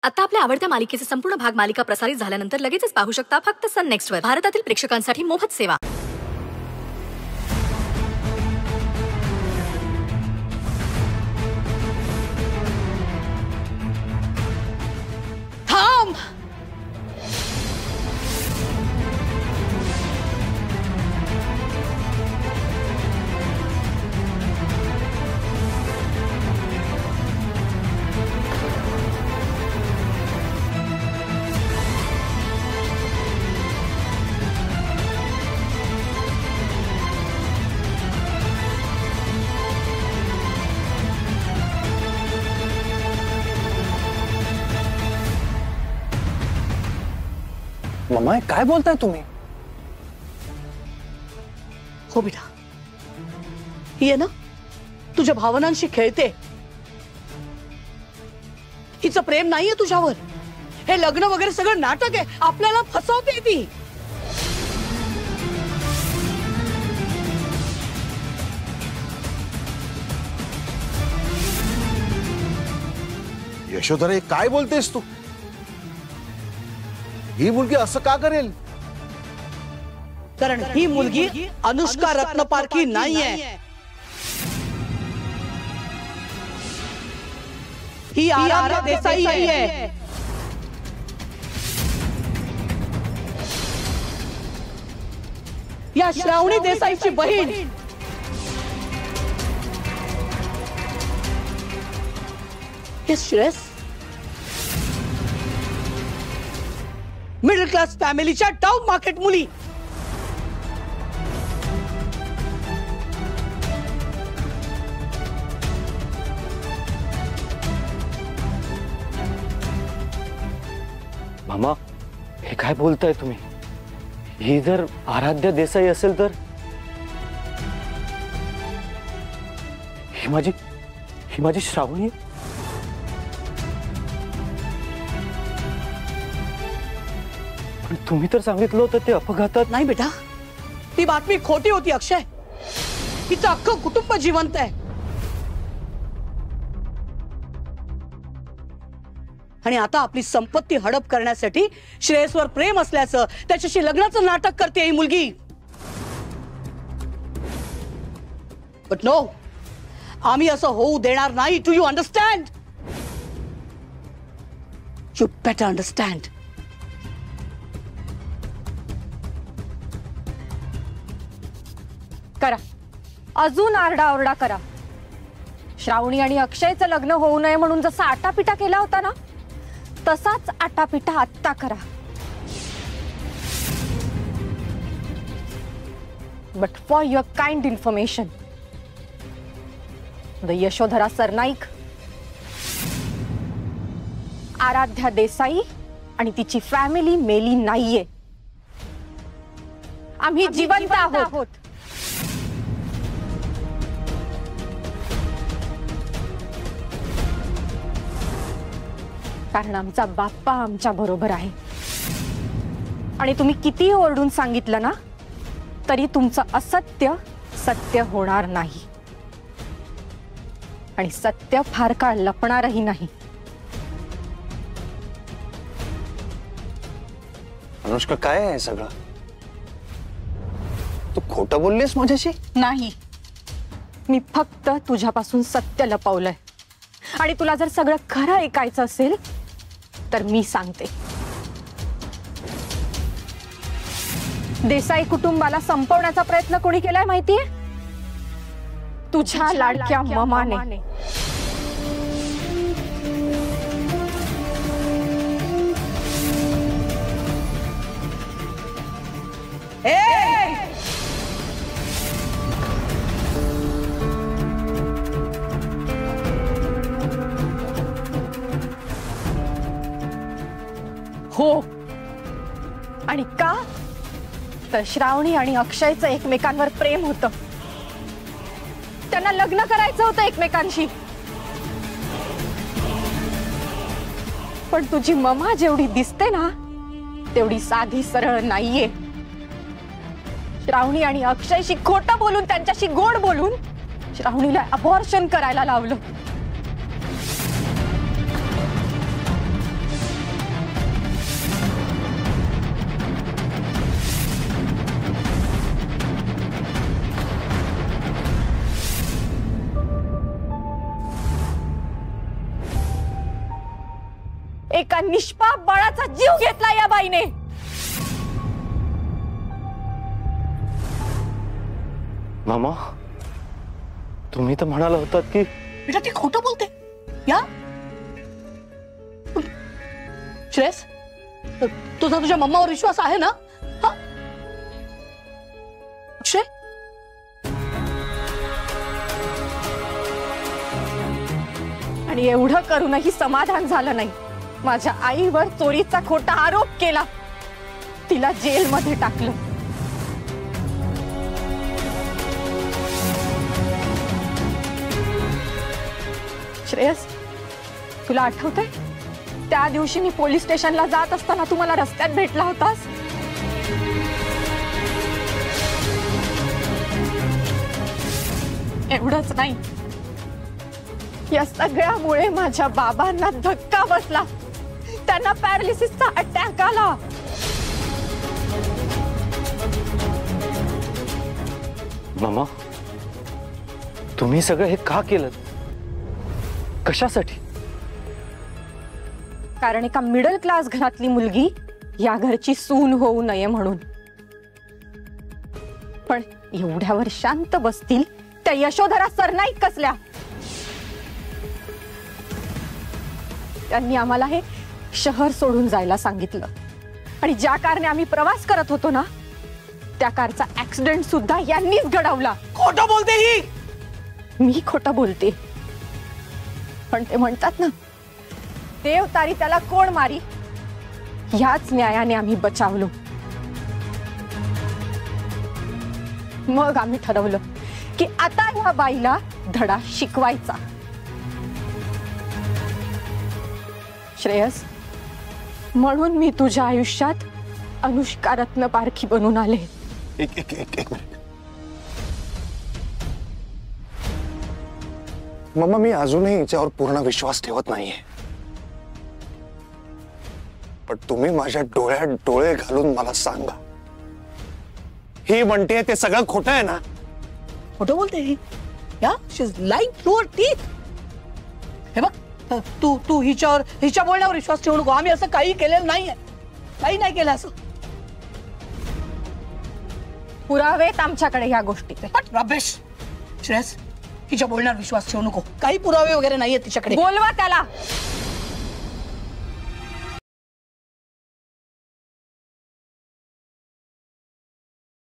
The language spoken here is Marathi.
आता आपल्या आवडत्या मालिकेचे संपूर्ण भाग मालिका प्रसारित झाल्यानंतर लगेचच पाहू शकता फक्त सन नेक्स्ट वर. भारतातील प्रेक्षकांसाठी मोफत सेवा. थांब. मम्मा काय बोलताय तुम्ही? हो बेटा, ही आहे ना तुझ्या भावनांशी खेळते. हिचं प्रेम नाहीये तुझ्यावर. हे लग्न वगैरे सगळं नाटक आहे. आपल्याला फसवते ती. यशोधरा काय बोलतेस तू? ही मुलगी असं का करेल? कारण ही मुलगी अनुष्का रत्नपारखी नाहीये. ही आराध्या देसाई आहे. या श्रावणी देसाईची बहीण. हे श्रेयस मिडल क्लास फॅमिलीच्या टाउन मार्केट मुली. मामा हे काय बोलताय तुम्ही? ही जर आराध्या देसाई असेल तर ही माझी श्रावणी आहे. पण तुम्ही तर सांगितलं होतं ते अपघातात. नाही बेटा, ती बातमी खोटी होती अक्षय. तिचं अख्खं कुटुंब जिवंत आहे. आणि आता आपली संपत्ती हडप करण्यासाठी श्रेयसवर प्रेम असल्याचं, त्याच्याशी लग्नाचं नाटक करते ही मुलगी. बट नो, आम्ही असं होऊ देणार नाही. Do you understand? You better understand. करा, अजून आरडाओरडा करा. श्रावणी आणि अक्षयचं लग्न होऊ नये म्हणून जसा आटापिटा केला होता ना, तसाच आटापिटा आत्ता करा. But for your kind information, the Yashodhara Sarnaik, Aaradhya Desai आणि तिची फॅमिली मेली नाहीये. आम्ही जिवंत आहोत. कारण आमचा बाप्पा आमच्या बरोबर आहे. आणि तुम्ही कितीही ओरडून सांगितलं ना, तरी तुमचं असत्य सत्य होणार नाही. आणि सत्य फार काळ लपणारही नाही. अनुष्का काय आहे सगळं? तू खोटं बोललीस माझ्याशी? नाही, मी फक्त तुझ्यापासून सत्य लपवलंय. आणि तुला जर सगळं खरं ऐकायचं असेल तर मी सांगते. देसाई कुटुंबाला संपवण्याचा प्रयत्न कोणी केलाय माहितीये? तुझ्या लाडक्या ममाने. हो. आणि का? तर श्रावणी आणि अक्षयचं एकमेकांवर प्रेम होतं. त्यांना लग्न करायचं होतं एकमेकांशी. पण तुझी ममा जेवढी दिसते ना, तेवढी साधी सरळ नाहीये. श्रावणी आणि अक्षयशी खोटं बोलून, त्यांच्याशी गोड बोलून श्रावणीला अबॉर्शन करायला लावलं. एका निष्पाप बाळाचा जीव घेतला या बाईने. मामा, तुम्ही तर म्हणाला होतात की बेटा ती खोटं बोलते. या श्रेयस, तुझा तुझ्या मम्मावर विश्वास आहे ना? हा अक्षय, आणि एवढं करूनही समाधान झालं नाही. माझ्या आईवर चोरीचा खोटा आरोप केला, तिला जेलमध्ये टाकलं. श्रेयस, तुला आठवतंय त्या दिवशी मी पोलीस स्टेशनला जात असताना तू मला रस्त्यात भेटला होतास? एवढंच नाही, या सगळ्यामुळे माझ्या बाबांना धक्का बसला. त्यांना पॅरालिसिसचा अटॅक आला. मामा, तुम्ही सगळं हे का केलं? कशासाठी? कारण एका मिडल क्लास घरातली मुलगी या घरची सून होऊ नये म्हणून. पण एवढ्यावर शांत बसतील त्या यशोधरा सरनाईक कसल्या? त्यांनी आम्हाला हे शहर सोडून जायला सांगितलं, आणि ज्या कारने आम्ही प्रवास करत होतो ना, त्या कारचा ऍक्सिडेंट सुद्धा यांनीच घडवला. खोटं बोलते ही. मी खोटं बोलते, पण ते म्हणतात ना, देव तारी त्याला कोण मारी. ह्याच न्यायाने आम्ही बचावलो. मग आम्ही ठरवलं की आता ह्या बाईला धडा शिकवायचा. श्रेयस, म्हणून मी तुझ्या आयुष्यात अनुष्का रत्न पारखी बनून आले. एक मिनिट मम्मा, मी अजूनही हिच्यावर पूर्ण विश्वास ठेवत नाहीये, पण तुम्ही माझ्या डोळ्यात डोळे घालून मला सांगा, ही म्हणते ते सगळं खोटं आहे ना? खोटं बोलते ही. या she is lying through her teeth. हे बघ, तू हिच्या बोलण्यावर विश्वास ठेवू नको. आम्ही असं काही केलेलं नाहीये, काही नाही केलं असं. पुरावेत आमच्याकडे ह्या गोष्टीचे. रमेश, श्रेयस, हिच्या बोलण्यावर विश्वास ठेवू नको. काही पुरावे वगैरे नाहीये तिच्याकडे. बोलवा त्याला.